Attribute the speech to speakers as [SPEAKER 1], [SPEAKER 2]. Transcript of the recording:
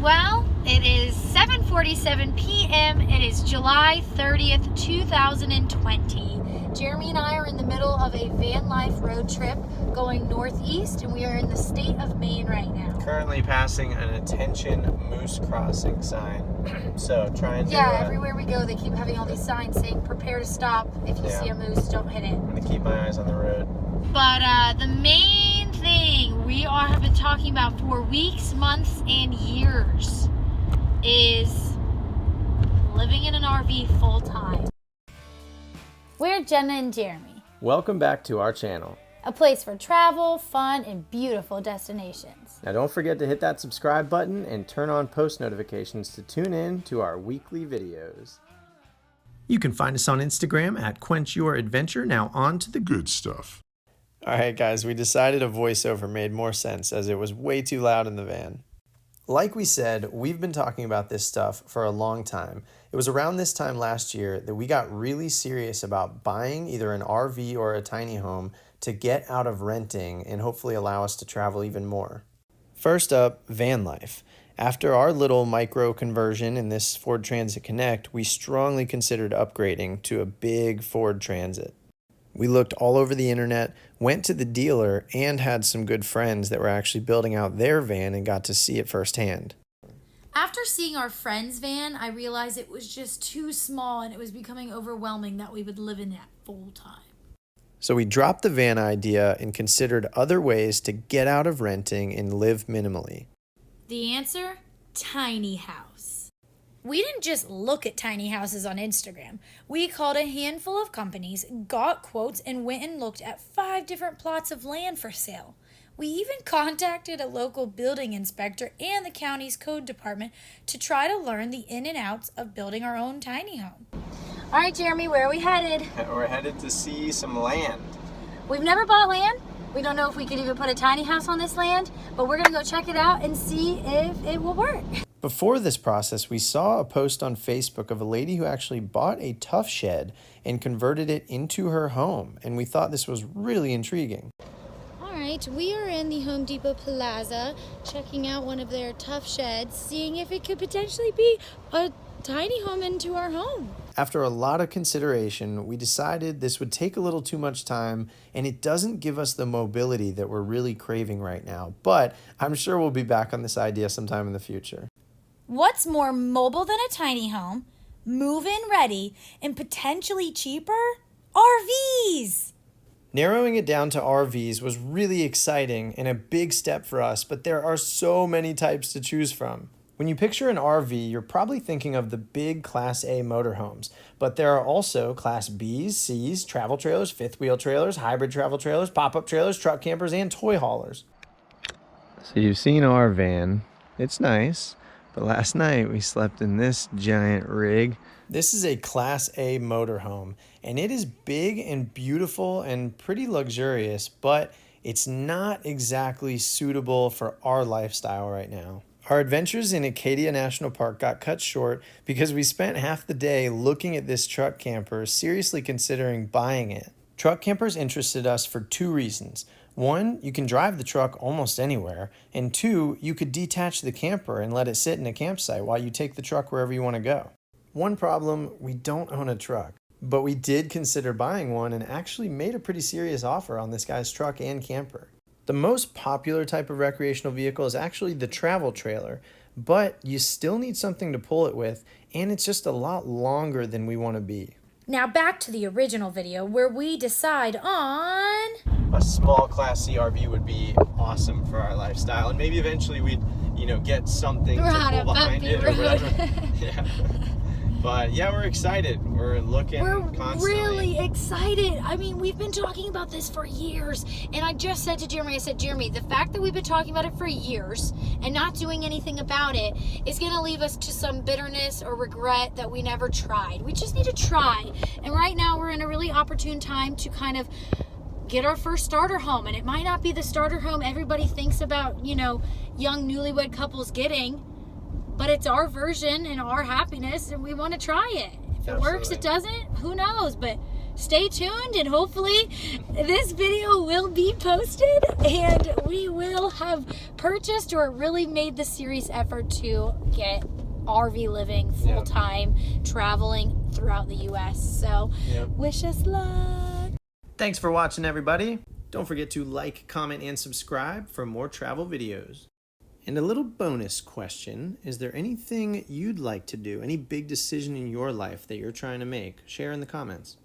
[SPEAKER 1] Well, it is 7:47 p.m. It is July 30th, 2020. Jeremy and I are in the middle of a van life road trip going northeast, and we are in the state of Maine right now.
[SPEAKER 2] Currently passing an attention moose crossing sign. So trying to...
[SPEAKER 1] everywhere we go, they keep having all these signs saying, prepare to stop. If you see a moose, don't hit it.
[SPEAKER 2] I'm going to keep my eyes on the road.
[SPEAKER 1] But the main thing we have been talking about for weeks, months, and years is living in an RV full time. We're Jenna and Jeremy.
[SPEAKER 2] Welcome back to our channel.
[SPEAKER 1] A place for travel, fun, and beautiful destinations.
[SPEAKER 2] Now don't forget to hit that subscribe button and turn on post notifications to tune in to our weekly videos. You can find us on Instagram at Quench Your Adventure. Now on to the good stuff. Alright guys, we decided a voiceover made more sense as it was way too loud in the van. Like we said, we've been talking about this stuff for a long time. It was around this time last year that we got really serious about buying either an RV or a tiny home to get out of renting and hopefully allow us to travel even more. First up, van life. After our little micro conversion in this Ford Transit Connect, we strongly considered upgrading to a big Ford Transit. We looked all over the internet, went to the dealer, and had some good friends that were actually building out their van and got to see it firsthand.
[SPEAKER 1] After seeing our friend's van, I realized it was just too small and it was becoming overwhelming that we would live in that full time.
[SPEAKER 2] So we dropped the van idea and considered other ways to get out of renting and live minimally.
[SPEAKER 1] The answer? Tiny house. We didn't just look at tiny houses on Instagram. We called a handful of companies, got quotes, and went and looked at 5 different plots of land for sale. We even contacted a local building inspector and the county's code department to try to learn the in and outs of building our own tiny home. All right, Jeremy, where are we headed?
[SPEAKER 2] We're headed to see some land.
[SPEAKER 1] We've never bought land. We don't know if we could even put a tiny house on this land, but we're gonna go check it out and see if it will work.
[SPEAKER 2] Before this process, we saw a post on Facebook of a lady who actually bought a Tuff Shed and converted it into her home, and we thought this was really intriguing.
[SPEAKER 1] All right, we are in the Home Depot Plaza, checking out one of their Tuff Sheds, seeing if it could potentially be a tiny home into our home.
[SPEAKER 2] After a lot of consideration, we decided this would take a little too much time, and it doesn't give us the mobility that we're really craving right now, but I'm sure we'll be back on this idea sometime in the future.
[SPEAKER 1] What's more mobile than a tiny home, move-in ready, and potentially cheaper? RVs!
[SPEAKER 2] Narrowing it down to RVs was really exciting and a big step for us, but there are so many types to choose from. When you picture an RV, you're probably thinking of the big Class A motorhomes, but there are also Class Bs, Cs, travel trailers, fifth wheel trailers, hybrid travel trailers, pop-up trailers, truck campers, and toy haulers. So you've seen our van. It's nice. But last night we slept in this giant rig. This is a Class A motorhome, and it is big and beautiful and pretty luxurious, but it's not exactly suitable for our lifestyle right now. Our adventures in Acadia National Park got cut short because we spent half the day looking at this truck camper, seriously considering buying it. Truck campers interested us for 2 reasons. 1, you can drive the truck almost anywhere, and 2, you could detach the camper and let it sit in a campsite while you take the truck wherever you want to go. One problem, we don't own a truck, but we did consider buying one and actually made a pretty serious offer on this guy's truck and camper. The most popular type of recreational vehicle is actually the travel trailer, but you still need something to pull it with, and it's just a lot longer than we want to be.
[SPEAKER 1] Now back to the original video where we decide on...
[SPEAKER 2] A small Class C RV would be awesome for our lifestyle, and maybe eventually we'd, get something to pull behind it or whatever. Yeah. But yeah, we're excited. We're looking constantly.
[SPEAKER 1] We're really excited. I mean, we've been talking about this for years, and I just said to Jeremy, Jeremy, the fact that we've been talking about it for years and not doing anything about it is going to leave us to some bitterness or regret that we never tried. We just need to try. And right now we're in a really opportune time to kind of get our first starter home, and it might not be the starter home everybody thinks about, young newlywed couples getting, but it's our version and our happiness, and we want to try it. If it works, it doesn't, who knows? But stay tuned, and hopefully this video will be posted and we will have purchased or really made the serious effort to get RV living full-time, traveling throughout the U.S. So wish us luck.
[SPEAKER 2] Thanks for watching, everybody. Don't forget to like, comment, and subscribe for more travel videos. And a little bonus question, is there anything you'd like to do, any big decision in your life that you're trying to make? Share in the comments.